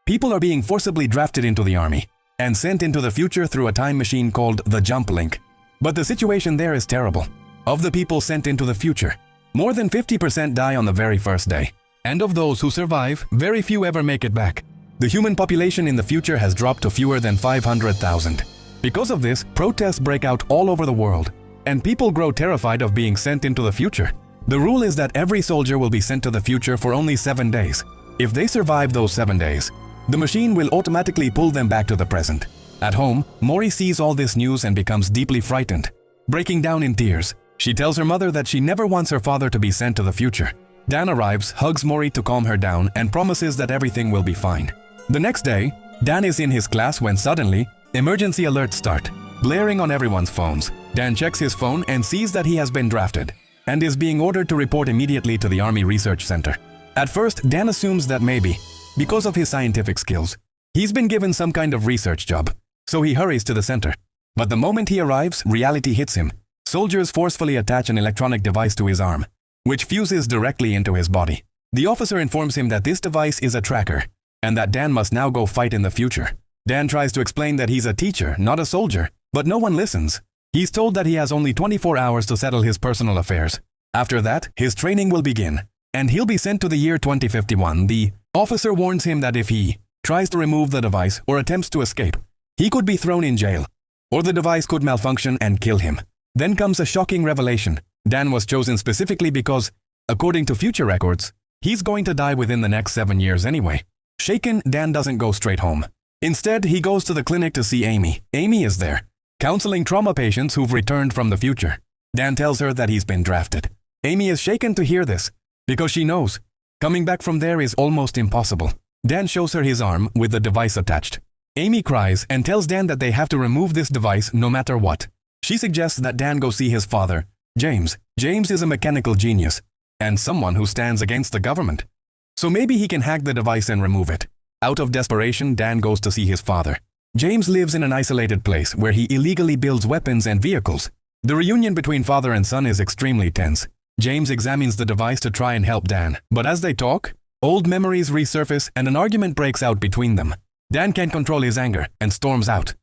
People are being forcibly drafted into the army and sent into the future through a time machine called the Jump Link. But the situation there is terrible. Of the people sent into the future, more than 50% die on the very first day. And of those who survive, very few ever make it back. The human population in the future has dropped to fewer than 500,000. Because of this, protests break out all over the world, and people grow terrified of being sent into the future. The rule is that every soldier will be sent to the future for only 7 days. If they survive those 7 days, the machine will automatically pull them back to the present. At home, Mori sees all this news and becomes deeply frightened. Breaking down in tears, she tells her mother that she never wants her father to be sent to the future. Dan arrives, hugs Mori to calm her down, and promises that everything will be fine. The next day, Dan is in his class when suddenly, emergency alerts start, blaring on everyone's phones. Dan checks his phone and sees that he has been drafted, and is being ordered to report immediately to the Army Research Center. At first, Dan assumes that maybe, because of his scientific skills, he's been given some kind of research job, so he hurries to the center. But the moment he arrives, reality hits him. Soldiers forcefully attach an electronic device to his arm, which fuses directly into his body. The officer informs him that this device is a tracker, and that Dan must now go fight in the future. Dan tries to explain that he's a teacher, not a soldier, but no one listens. He's told that he has only 24 hours to settle his personal affairs. After that, his training will begin, and he'll be sent to the year 2051. The officer warns him that if he tries to remove the device or attempts to escape, he could be thrown in jail, or the device could malfunction and kill him. Then comes a shocking revelation. Dan was chosen specifically because, according to future records, he's going to die within the next 7 years anyway. Shaken, Dan doesn't go straight home. Instead, he goes to the clinic to see Amy. Amy is there, counseling trauma patients who've returned from the future. Dan tells her that he's been drafted. Amy is shaken to hear this, because she knows coming back from there is almost impossible. Dan shows her his arm with the device attached. Amy cries and tells Dan that they have to remove this device no matter what. She suggests that Dan go see his father, James. James is a mechanical genius, and someone who stands against the government. So maybe he can hack the device and remove it. Out of desperation, Dan goes to see his father. James lives in an isolated place where he illegally builds weapons and vehicles. The reunion between father and son is extremely tense. James examines the device to try and help Dan, but as they talk, old memories resurface and an argument breaks out between them. Dan can't control his anger and storms out.